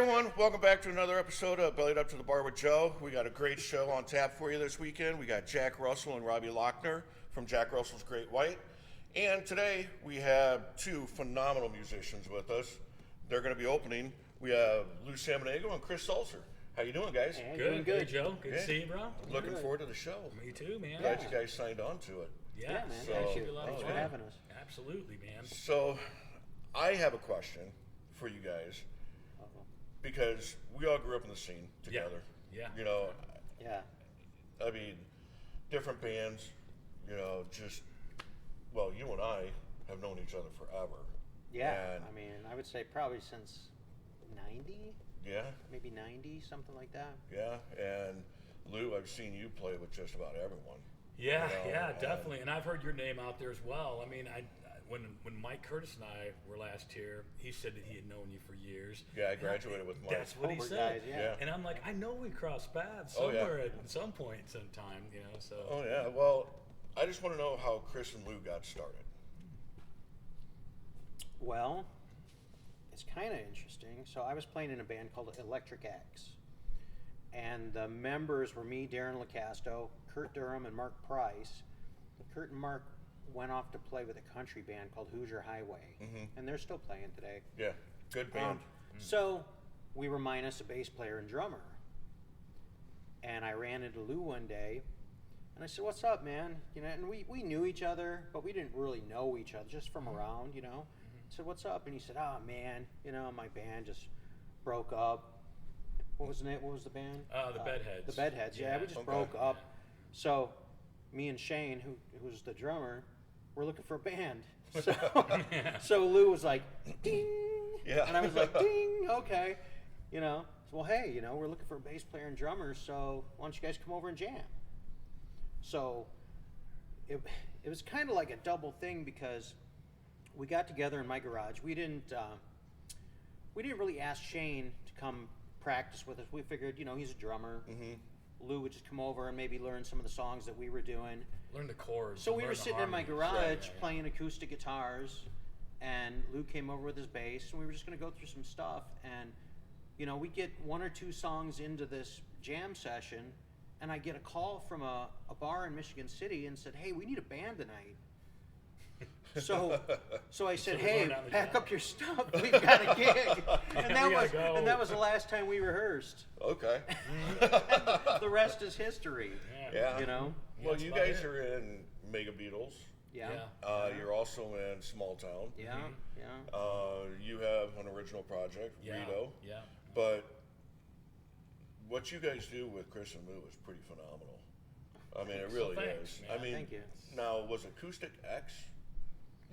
everyone, welcome back to another episode of Bellied Up to the Bar with Joe. We got a great show on tap for you this weekend. We got Jack Russell and Robbie Lochner from Jack Russell's Great White. And today we have two phenomenal musicians with us. They're going to be opening. We have Lou Samaniego and Chris Sulzer. How you doing, guys? Hey, Good, good. Hey, Joe. Good to see you, bro. Looking forward to the show. Me too, man. Glad you guys signed on to it. Yeah, man. So- Thank you. Should be a lot of Thanks fun. for having us. Absolutely, man. So, I have a question for you guys Uh-oh. because we all grew up in the scene together. Yeah. You know, Yeah. I mean, different bands, you know, well, you and I have known each other forever. Yeah. And, I mean, I would say probably since 90, yeah, maybe 90, something like that. yeah. And Lou, I've seen you play with just about everyone. Yeah, You know, yeah, and- definitely. And I've heard your name out there as well. I mean, when Mike Curtis and I were last here, he said that he had known you for years. Yeah, I graduated with Mike. That's what he Holbert said. guys, yeah. Yeah. And I'm like, I know we crossed paths Oh, yeah. somewhere at some point, sometime, you know. So. Oh, yeah. Well, I just want to know how Chris and Lou got started. Well, it's kind of interesting. So I was playing in a band called Electric X. And the members were me, Darren LaCasto, Kurt Durham, and Mark Price. Kurt and Mark went off to play with a country band called Hoosier Highway. And they're still playing today. Yeah, good band. So we were minus a bass player and drummer. And I ran into Lou one day, and I said, "What's up, man?" You know, and we knew each other, but we didn't really know each other, just from around, you know. I said, "What's up?" And he said, "Oh man, you know, my band just broke up." What was the name? What was the band? The Bedheads. The Bedheads. Yeah, we just Okay. broke up. So me and Shane, who's the drummer, we're looking for a band. So, so Lou was like, "Ding," Yeah. and I was like, "Ding, okay," you know. So, well, hey, you know, we're looking for a bass player and drummer, so why don't you guys come over and jam? So it was kind of like a double thing because we got together in my garage. We didn't really ask Shane to come practice with us. We figured, you know, he's a drummer. Lou would just come over and maybe learn some of the songs that we were doing. Learn the chords. So we learn were the sitting in my harmonies. garage Yeah. playing acoustic guitars, and Lou came over with his bass, and we were just going to go through some stuff. And, you know, we get one or two songs into this jam session, and I get a call from a bar in Michigan City and said, "Hey, we need a band tonight." So I said, So we "Hey, learned on the pack job. up your stuff. We've got a gig." And We that gotta go. and that was the last time we rehearsed. Okay. The rest is history. Yeah. You know? Well, that's you about guys it. are in Mega Beatles. Yeah. You're also in Small Town. Yeah. Yeah. You have an original project, Yeah. Rito. Yeah. But what you guys do with Chris and Lou is pretty phenomenal. I mean, it So really thanks, is. man. I mean, Thank you. now was Acoustic X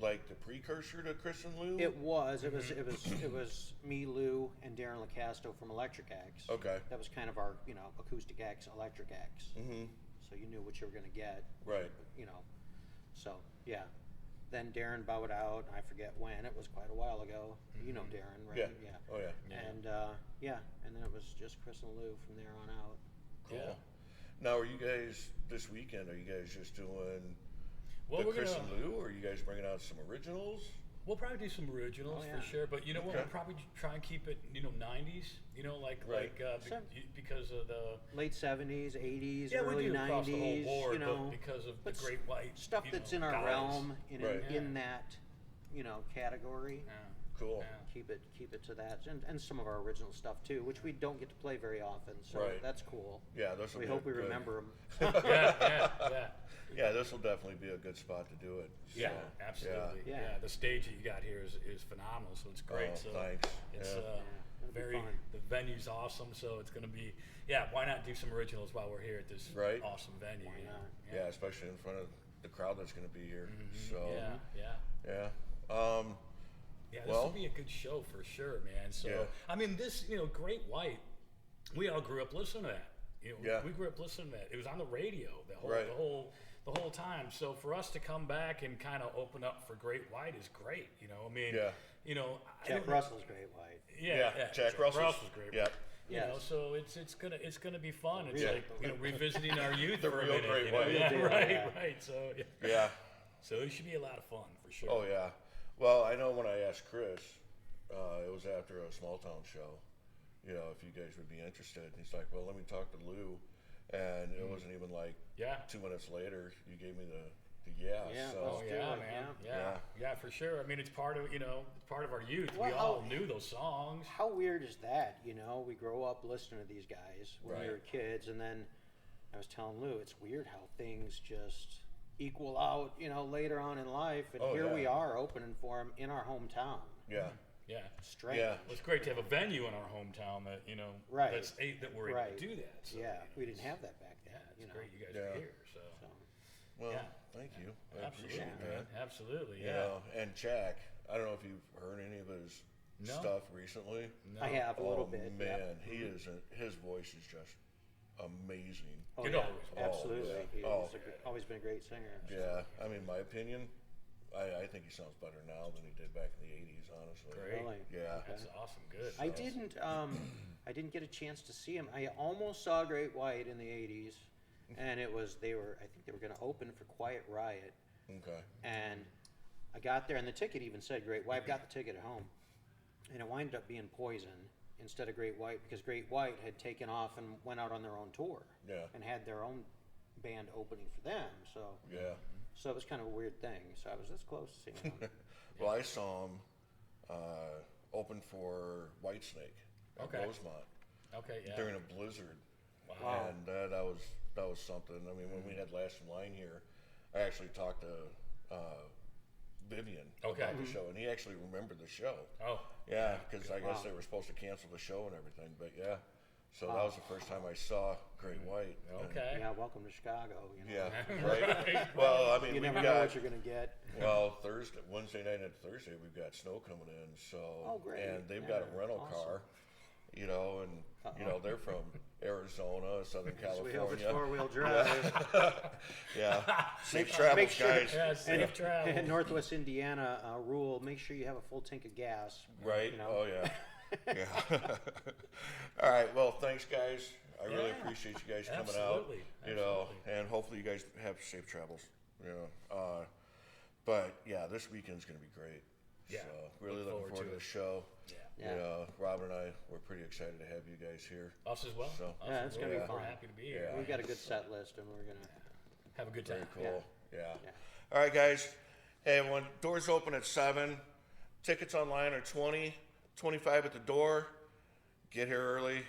like the precursor to Chris and Lou? It was me, Lou, and Darren LaCasto from Electric X. Okay. That was kind of our, you know, Acoustic X, Electric X. Mm-hmm. So you knew what you were going to get. Right. You know. So yeah. Then Darren bowed out. I forget when. It was quite a while ago. You know Darren, right? Yeah. Yeah. Oh yeah. And and then it was just Chris and Lou from there on out. Cool. Yeah. Now, are you guys this weekend? Are you guys just doing Well, the we're Chris gonna. and Lou, or are you guys bringing out some originals? We'll probably do some originals Oh, yeah. for sure, but you know what? Okay. We'll probably try and keep it, you know, 90s. You know, Right. Sure. because of the Late 70s, 80s, yeah, early we do 90s. across the whole board, you know, but because of the but Great White stuff you that's know, in our guys. realm in Right. in that, you know, category. Yeah. Cool. Yeah. Keep it to that, and some of our original stuff too, which we don't get to play very often. So Right. that's cool. Yeah, this will We be hope we good. remember them. Yeah. Yeah, this will definitely be a good spot to do it. Yeah, So, absolutely. Yeah. Yeah. The stage that you got here is phenomenal, so it's great. Oh, so thanks. It's Yeah. It'll be very fun. the venue's awesome, so it's gonna be why not do some originals while we're here at this Right. awesome venue? Why you know? not? Yeah, especially in front of the crowd that's going to be here. So Yeah. yeah. Yeah, this Well- will be a good show for sure, man. So Yeah. I mean, this Great White, we all grew up listening to that. Yeah. We grew up listening to that. It was on the radio Right. the whole time. So for us to come back and kind of open up for Great White is great. You know, I mean, Yeah. I Jack don't know- Russell's Great White. Yeah, Jack Russell's great. Yep. You know, Yes. so it's gonna be fun. It's Yeah. like revisiting our youth The for a real minute. Great you know? White. Yeah, Real deal, right, yeah. right. So Yeah. so it should be a lot of fun for sure. Oh yeah. Well, I know when I asked Chris, it was after a small town show. you know, if you guys would be interested. And he's like, well, let me talk to Lou. And it wasn't even like Yeah. 2 minutes later, you gave me the yeah. Yeah, So, Oh let's do yeah, it, man. yeah. Yeah, for sure. I mean, it's part of it's part of our youth. Well, we all knew those songs. How weird is that? You know, we grow up listening to these guys when we Right. were kids, and then I was telling Lou, it's weird how things just equal out, you know, later on in life, and Oh, here yeah. we are opening for them in our hometown. yeah. Yeah. Strange. Yeah. Well, it's great to have a venue in our hometown that Right. that we're able Right. to do that. So Yeah, we didn't have that back then. Yeah, it's you know. great you guys Yeah. are here. So So, Well, Yeah. thank you. I absolutely, appreciate man. that. Absolutely. You Yeah. know, and Jack, I don't know if you've heard any of his No. stuff recently. No. I have a little Oh, bit. man, Yep. he is his voice is just amazing. Oh, It yeah, always was. absolutely. yeah. He's Oh. always been a great singer. Yeah, I mean, my opinion, I think he sounds better now than he did back in the '80s. Honestly. Great. Really. Yeah. That's awesome. Good. I didn't get a chance to see him. I almost saw Great White in the '80s, and I think they were going to open for Quiet Riot, Okay. and I got there, and the ticket even said Great White. I've got the ticket at home, and it wound up being Poison instead of Great White because Great White had taken off and went out on their own tour, Yeah. and had their own band opening for them. Yeah. So it was kind of a weird thing. So I was this close to seeing him. Well, I saw him open for Whitesnake at Okay. Rosemont Okay. Yeah. during a blizzard. Wow. And that was something. I mean, when we had Last in Line here, I actually talked to Vivian Okay. about the show, and he actually remembered the show. Oh. Yeah, because I guess Wow. they were supposed to cancel the show and everything. But yeah, so that was the first time I saw Great White. and- Okay. Yeah, welcome to Chicago. You know? yeah, right. Well, I mean, You we've never know got what you're going to get. well Wednesday night and Thursday we've got snow coming in. So Oh, great. and they've got a Yeah, rental awesome. car, you know, and you know they're from Arizona, Southern So we hope it's California. four-wheel drive. Yeah, safe travels, sure- guys. Yeah. Safe travel. In Northwest Indiana rule, make sure you have a full tank of gas. Right? You know? Oh yeah. Yeah. All right. Well, thanks, guys. I really Yeah. appreciate you guys coming Absolutely. out. You know, Absolutely. and hopefully you guys have safe travels. You know, but yeah, this weekend's gonna be great. Yeah, So really look looking forward forward to to it. the show. Yeah. Yeah. You know, Robert and I we're pretty excited to have you guys here. Us as well. So- Us Yeah, as it's gonna be well. fun. We're happy to be here. Yeah. We've got a good set list, and we're going to. Have a good Very time. cool. Yeah. Yeah. All right, guys. Hey, everyone. Doors open at 7. Tickets online are 20, 25 at the door. Get here early.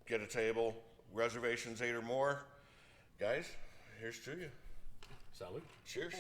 Get a table. Reservations 8 or more. Guys, here's to you. Salute. Cheers.